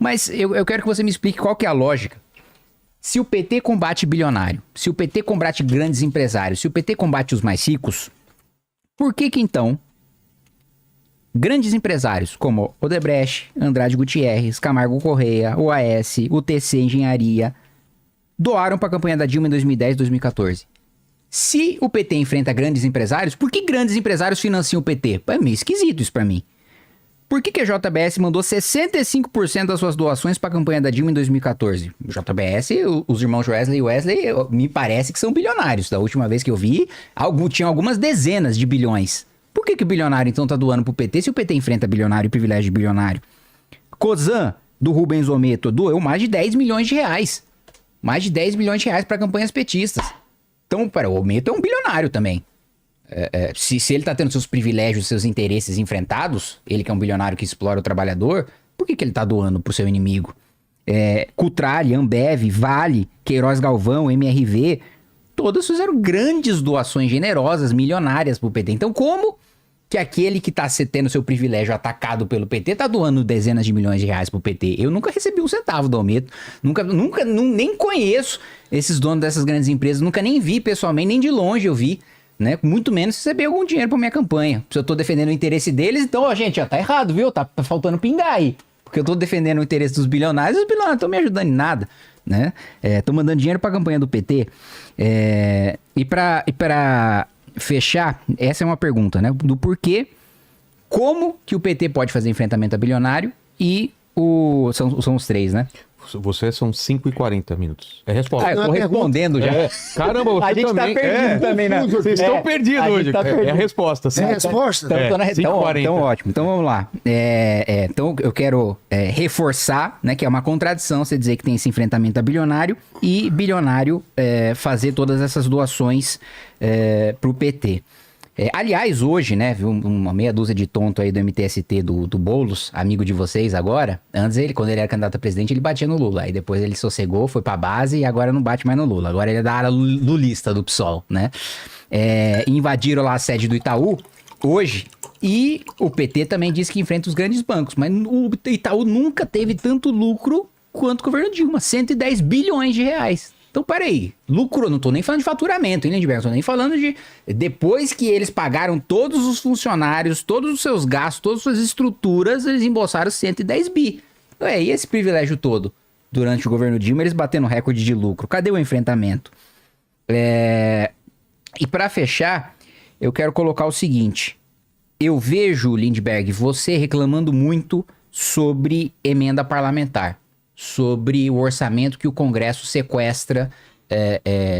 Mas eu quero que você me explique qual que é a lógica. Se o PT combate bilionário, se o PT combate grandes empresários, se o PT combate os mais ricos, por que então grandes empresários como Odebrecht, Andrade Gutierrez, Camargo Correia, OAS, UTC Engenharia doaram para a campanha da Dilma em 2010 e 2014? Se o PT enfrenta grandes empresários, por que grandes empresários financiam o PT? É meio esquisito isso para mim. Por que a JBS mandou 65% das suas doações para a campanha da Dilma em 2014? O JBS, os irmãos Wesley e Wesley, me parece que são bilionários. Da última vez que eu vi, tinham algumas dezenas de bilhões. Por que o bilionário então tá doando pro PT se o PT enfrenta bilionário e privilégio de bilionário? Cosan, do Rubens Ometo, doou mais de 10 milhões de reais. Mais de 10 milhões de reais para campanhas petistas. Então, o Ometo é um bilionário também. Se ele tá tendo seus privilégios, seus interesses enfrentados, ele que é um bilionário que explora o trabalhador, por que ele tá doando pro seu inimigo? Cutrale, Ambev, Vale, Queiroz Galvão, MRV, todas fizeram grandes doações generosas, milionárias pro PT. Então, como que aquele que tá tendo seu privilégio atacado pelo PT tá doando dezenas de milhões de reais pro PT? Eu nunca recebi um centavo do Ometo, nem conheço esses donos dessas grandes empresas, nunca nem vi pessoalmente, nem de longe eu vi. Né? Muito menos receber algum dinheiro pra minha campanha. Se eu tô defendendo o interesse deles, então, ó, gente, ó, tá errado, viu? Tá faltando pingar aí. Porque eu tô defendendo o interesse dos bilionários, os bilionários estão me ajudando em nada, né? Tô mandando dinheiro pra campanha do PT. E pra fechar, essa é uma pergunta, né? Do porquê, como que o PT pode fazer enfrentamento a bilionário e são os três, né? Você são 5h40 minutos. É resposta. Eu tô respondendo já. Caramba, você a gente também. Tá perdido também, né? Vocês estão perdidos hoje. Tá É a resposta. É a resposta? Então, ótimo. Então, vamos lá. Então, eu quero reforçar, né, que é uma contradição você dizer que tem esse enfrentamento a bilionário e bilionário fazer todas essas doações pro PT. Aliás, hoje, né, viu uma meia dúzia de tonto aí do MTST do Boulos, amigo de vocês agora. Antes, quando ele era candidato a presidente, ele batia no Lula. Aí depois ele sossegou, foi pra base e agora não bate mais no Lula. Agora ele é da área lulista do PSOL, né? Invadiram lá a sede do Itaú hoje e o PT também disse que enfrenta os grandes bancos. Mas o Itaú nunca teve tanto lucro quanto o governo Dilma, 110 bilhões de reais. Então, peraí, lucro, não tô nem falando de faturamento, hein, Lindbergh? Tô nem falando de... Depois que eles pagaram todos os funcionários, todos os seus gastos, todas as suas estruturas, eles embolsaram 110 bi. E esse privilégio todo? Durante o governo Dilma, eles batendo recorde de lucro. Cadê o enfrentamento? E pra fechar, eu quero colocar o seguinte. Eu vejo, Lindbergh, você reclamando muito sobre emenda parlamentar. Sobre o orçamento que o Congresso sequestra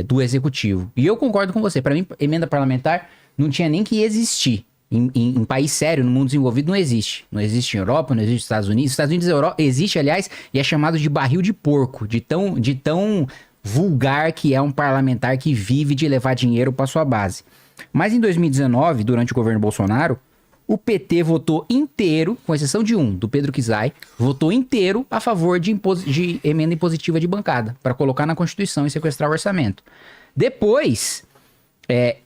do Executivo. E eu concordo com você. Para mim, emenda parlamentar não tinha nem que existir. Em país sério, no mundo desenvolvido, não existe. Não existe em Europa, não existe nos Estados Unidos. Nos Estados Unidos existe, aliás, e é chamado de barril de porco. De tão vulgar que é um parlamentar que vive de levar dinheiro para sua base. Mas em 2019, durante o governo Bolsonaro, o PT votou inteiro, com exceção de do Pedro Kizai, votou inteiro a favor de emenda impositiva de bancada, para colocar na Constituição e sequestrar o orçamento. Depois,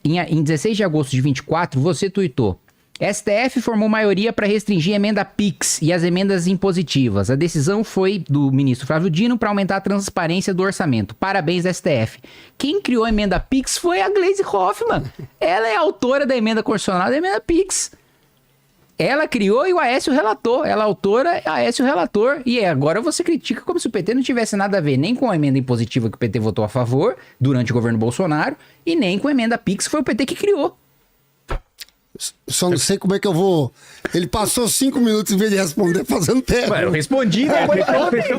em 16 de agosto de 24, você tuitou: STF formou maioria para restringir a emenda PIX e as emendas impositivas. A decisão foi do ministro Flávio Dino para aumentar a transparência do orçamento. Parabéns, STF. Quem criou a emenda PIX foi a Gleisi Hoffmann. Ela é autora da emenda constitucional da emenda PIX. Ela criou e o Aécio relator. Ela é autora, Aécio relator. E agora você critica como se o PT não tivesse nada a ver nem com a emenda impositiva que o PT votou a favor durante o governo Bolsonaro e nem com a emenda PIX, que foi o PT que criou. Só não sei como é que eu vou... Ele passou 5 minutos em vez de responder fazendo pergunta. Eu respondi, né?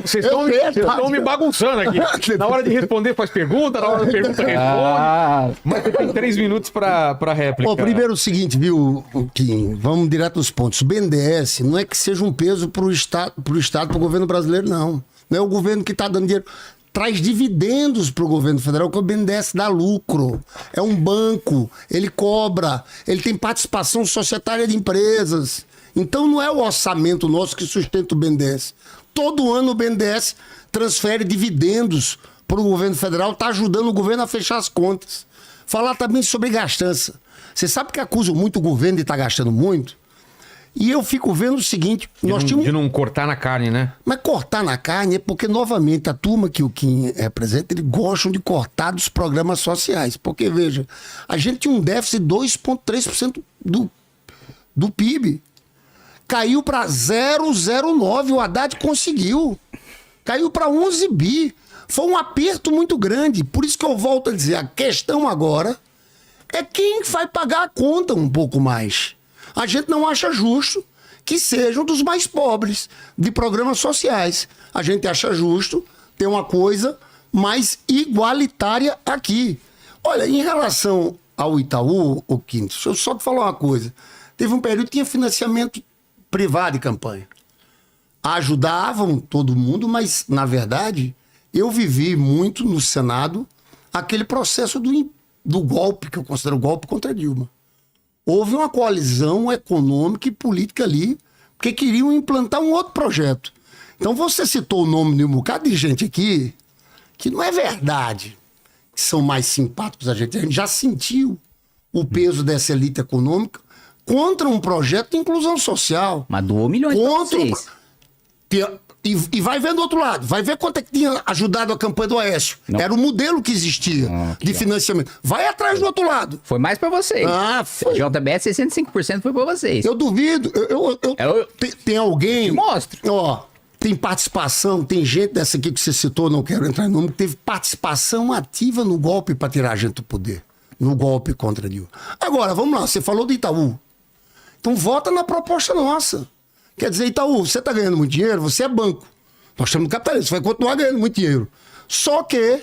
Vocês estão me bagunçando aqui. Na hora de responder faz pergunta, na hora da pergunta responde. Mas você tem 3 minutos para réplica. Primeiro o seguinte, viu, Kim? Vamos direto aos pontos. O BNDES não é que seja um peso para o Estado, para o governo brasileiro, não. Não é o governo que está dando dinheiro. Traz dividendos para o governo federal, que o BNDES dá lucro. É um banco, ele cobra, ele tem participação societária de empresas. Então não é o orçamento nosso que sustenta o BNDES. Todo ano o BNDES transfere dividendos para o governo federal, está ajudando o governo a fechar as contas. Falar também sobre gastança. Você sabe que acusam muito o governo de estar gastando muito? E eu fico vendo o seguinte... De não cortar na carne, né? Mas cortar na carne é porque, novamente, a turma que o Kim representa, eles gostam de cortar dos programas sociais. Porque, veja, a gente tinha um déficit de 2,3% do PIB. Caiu para 0,09%. O Haddad conseguiu. Caiu para 11 bi. Foi um aperto muito grande. Por isso que eu volto a dizer, a questão agora é quem vai pagar a conta um pouco mais. A gente não acha justo que sejam dos mais pobres de programas sociais. A gente acha justo ter uma coisa mais igualitária aqui. Olha, em relação ao Itaú, o Quinto, deixa eu só te falar uma coisa. Teve um período que tinha financiamento privado de campanha. Ajudavam todo mundo, mas, na verdade, eu vivi muito no Senado aquele processo do golpe, que eu considero golpe contra Dilma. Houve uma coalizão econômica e política ali, porque queriam implantar um outro projeto. Então você citou o nome de um bocado de gente aqui, que não é verdade, que são mais simpáticos a gente. A gente já sentiu o peso dessa elite econômica contra um projeto de inclusão social. Mas doou milhões pra vocês. E vai ver do outro lado. Vai ver quanto é que tinha ajudado a campanha do Aécio. Não. Era o modelo que existia de financiamento. Vai atrás do outro lado. Foi mais pra vocês. Foi. JBS, 65% foi pra vocês. Eu duvido. Tem alguém... Te mostro. Ó, tem participação, tem gente dessa aqui que você citou, não quero entrar em nome, que teve participação ativa no golpe pra tirar a gente do poder. No golpe contra Dilma. Agora, vamos lá. Você falou do Itaú. Então vota na proposta nossa. Quer dizer, Itaú, você está ganhando muito dinheiro, você é banco. Nós estamos no capitalismo, você vai continuar ganhando muito dinheiro. Só que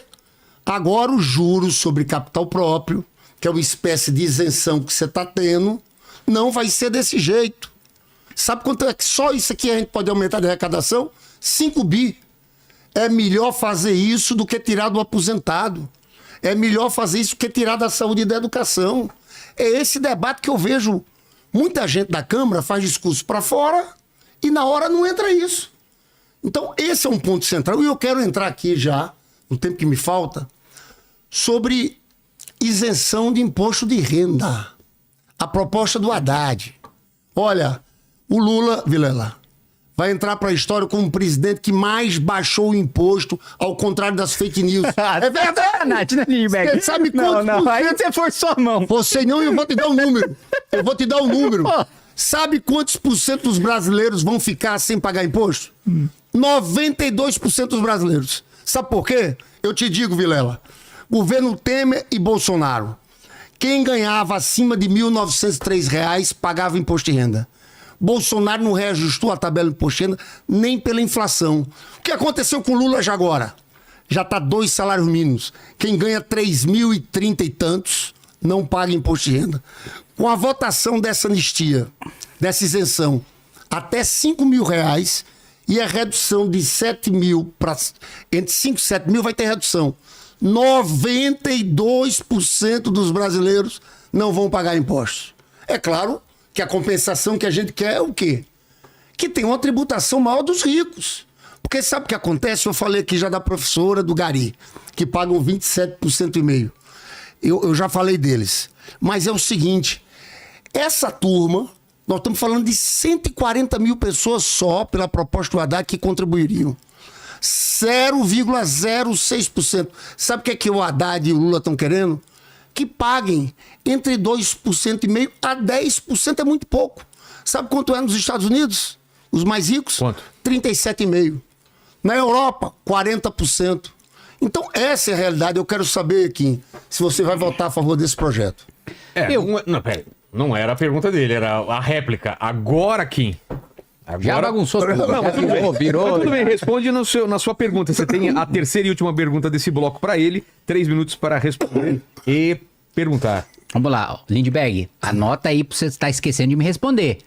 agora os juros sobre capital próprio, que é uma espécie de isenção que você está tendo, não vai ser desse jeito. Sabe quanto é que só isso aqui a gente pode aumentar de arrecadação? 5 bi. É melhor fazer isso do que tirar do aposentado. É melhor fazer isso do que tirar da saúde e da educação. É esse debate que eu vejo. Muita gente da Câmara faz discurso para fora e na hora não entra isso. Então, esse é um ponto central. E eu quero entrar aqui já, no tempo que me falta, sobre isenção de imposto de renda. A proposta do Haddad. Olha, o Lula, Vilela, vai entrar para a história como o presidente que mais baixou o imposto, ao contrário das fake news. É verdade, né, Lindbergh? Você sabe quanto? Não, aí você forçou a mão. Você não, eu vou te dar um número. Eu vou te dar um número. Sabe quantos % dos brasileiros vão ficar sem pagar imposto? 92% dos brasileiros. Sabe por quê? Eu te digo, Vilela. Governo Temer e Bolsonaro. Quem ganhava acima de R$ 1.903 pagava imposto de renda. Bolsonaro não reajustou a tabela de imposto de renda nem pela inflação. O que aconteceu com o Lula já agora? Já está 2 salários mínimos. Quem ganha 3.030 e tantos não paga imposto de renda. Com a votação dessa anistia, dessa isenção, até R$5 mil e a redução de 7 mil para entre 5 e 7 mil vai ter redução. 92% dos brasileiros não vão pagar impostos. É claro que a compensação que a gente quer é o quê? Que tem uma tributação maior dos ricos. Porque sabe o que acontece? Eu falei aqui já da professora do Gari, que pagam 27,5%. Eu já falei deles. Mas é o seguinte, essa turma, nós estamos falando de 140 mil pessoas só pela proposta do Haddad que contribuiriam. 0,06%. Sabe o que é que o Haddad e o Lula estão querendo? Que paguem entre 2,5% a 10%, é muito pouco. Sabe quanto é nos Estados Unidos? Os mais ricos? Quanto? 37,5%. Na Europa, 40%. Então, essa é a realidade. Eu quero saber, Kim, se você vai votar a favor desse projeto. Não, peraí. Não era a pergunta dele, era a réplica. Agora, Kim. Agora... Já bagunçou tudo. Não, mas tudo bem. Mas tudo bem, responde na sua pergunta. Você tem a terceira e última pergunta desse bloco para ele. 3 minutos para responder e perguntar. Vamos lá, Lindbergh. Anota aí pra você estar esquecendo de me responder.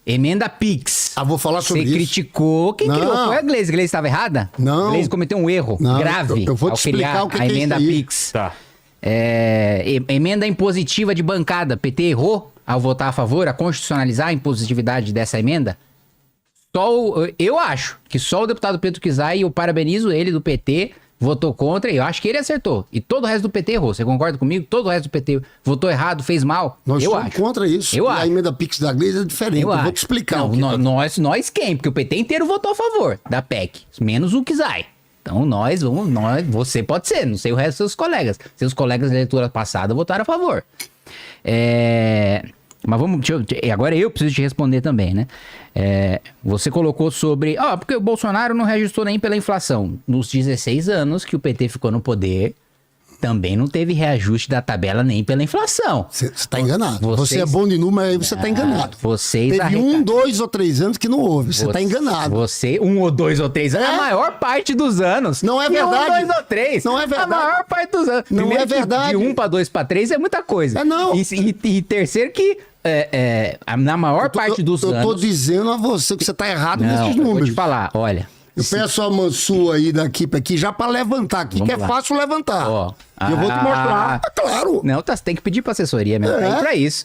Emenda Pix. Vou falar sobre isso. Você criticou. Quem criou? Foi a Gleice. Gleice estava errada? Não. Gleice cometeu um erro grave. Eu vou te explicar o que a emenda é isso aí. Pix. Tá. Emenda impositiva de bancada. PT errou ao votar a favor, a constitucionalizar a impositividade dessa emenda? Eu acho que só o deputado Pedro Kizai, e eu parabenizo ele do PT, votou contra e eu acho que ele acertou. E todo o resto do PT errou. Você concorda comigo? Todo o resto do PT votou errado, fez mal. Nós somos contra isso. Eu e acho. a emenda Pix da Gleisi é diferente. Eu vou te explicar. Não, nós quem? Porque o PT inteiro votou a favor da PEC. Menos o Kizai. Então você pode ser, não sei o resto dos seus colegas. Seus colegas da leitura passada votaram a favor. Mas agora eu preciso te responder também, né? Você colocou sobre... porque o Bolsonaro não reajustou nem pela inflação. Nos 16 anos que o PT ficou no poder, também não teve reajuste da tabela nem pela inflação. Você está enganado. Você é bom de número, aí você está enganado. Teve 1, 2 ou 3 anos que não houve. Você está enganado. 1 ou 2 ou 3 anos, a maior parte dos anos. Não é verdade. 1, 2 ou 3. Não é verdade. A maior parte dos anos. Não Primeiro é verdade. De 1 para 2 para 3 é muita coisa. Não. E terceiro que... na maior parte dos anos... Eu tô dizendo a você que você tá errado nesses números. Eu vou te falar, olha... Eu peço a Mansur aí daqui pra aqui já pra levantar aqui, que é fácil levantar. E eu vou te mostrar, claro. Não, você tem que pedir pra assessoria mesmo, tem pra isso.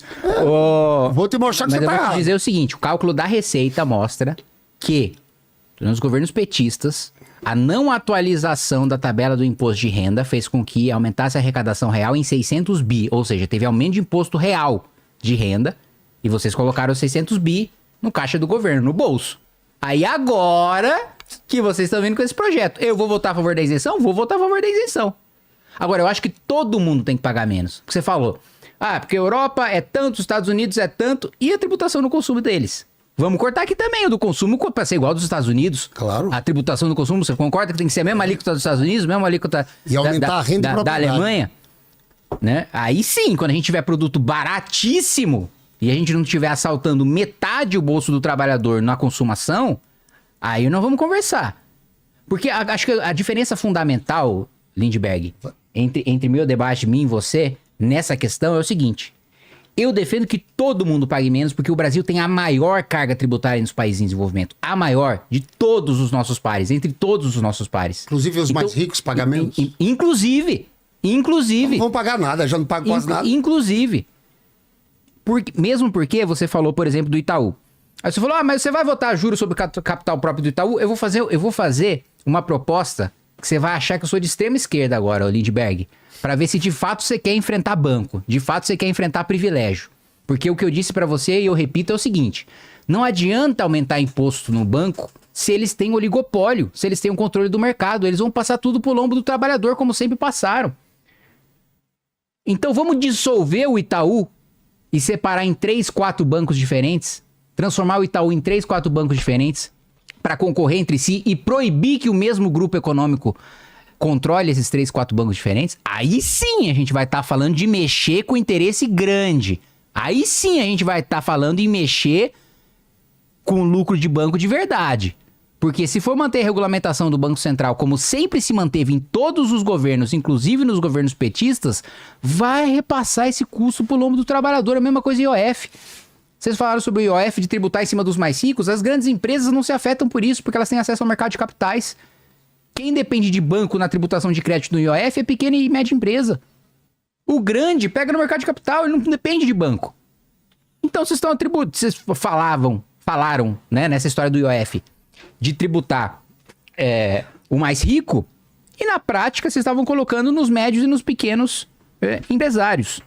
Vou te mostrar que Mas você tá errado. eu vou te dizer o seguinte, o cálculo da Receita mostra que, nos governos petistas, a não atualização da tabela do imposto de renda fez com que aumentasse a arrecadação real em 600 bi, ou seja, teve aumento de imposto real de renda, e vocês colocaram 600 bi no caixa do governo, no bolso. Aí agora que vocês estão vindo com esse projeto, eu vou votar a favor da isenção? Vou votar a favor da isenção. Agora, eu acho que todo mundo tem que pagar menos. O que você falou. Porque a Europa é tanto, os Estados Unidos é tanto, e a tributação no consumo deles? Vamos cortar aqui também o do consumo para ser igual dos Estados Unidos. Claro. A tributação do consumo, você concorda que tem que ser a mesma alíquota dos Estados Unidos, a mesma alíquota e aumentar a renda da Alemanha? Né? Aí sim, quando a gente tiver produto baratíssimo e a gente não estiver assaltando metade o bolso do trabalhador na consumação, aí nós vamos conversar. Porque acho que a diferença fundamental, Lindbergh, entre meu debate, mim e você, nessa questão é o seguinte. Eu defendo que todo mundo pague menos porque o Brasil tem a maior carga tributária nos países em desenvolvimento. A maior de todos os nossos pares, entre todos os nossos pares. Inclusive os mais ricos pagam menos? Inclusive. Não vão pagar nada, já não pagam quase nada. Inclusive. Mesmo porque você falou, por exemplo, do Itaú. Aí você falou, mas você vai votar juros sobre o capital próprio do Itaú? Eu vou fazer uma proposta que você vai achar que eu sou de extrema esquerda agora, Lindbergh, para ver se de fato você quer enfrentar banco, de fato você quer enfrentar privilégio. Porque o que eu disse para você, e eu repito, é o seguinte, não adianta aumentar imposto no banco se eles têm oligopólio, se eles têm um controle do mercado, eles vão passar tudo pro lombo do trabalhador, como sempre passaram. Então vamos dissolver o Itaú e separar em 3, 4 bancos diferentes, transformar o Itaú em 3, 4 bancos diferentes para concorrer entre si e proibir que o mesmo grupo econômico controle esses 3, 4 bancos diferentes. Aí sim a gente vai estar falando de mexer com interesse grande. Aí sim a gente vai estar falando em mexer com lucro de banco de verdade. Porque se for manter a regulamentação do Banco Central como sempre se manteve em todos os governos, inclusive nos governos petistas, vai repassar esse custo pro lombo do trabalhador. A mesma coisa IOF. Vocês falaram sobre o IOF de tributar em cima dos mais ricos. As grandes empresas não se afetam por isso, porque elas têm acesso ao mercado de capitais. Quem depende de banco na tributação de crédito no IOF é pequena e média empresa. O grande pega no mercado de capital, ele não depende de banco. Então vocês estão atributando, vocês falaram, né, nessa história do IOF, de tributar o mais rico, e na prática vocês estavam colocando nos médios e nos pequenos empresários.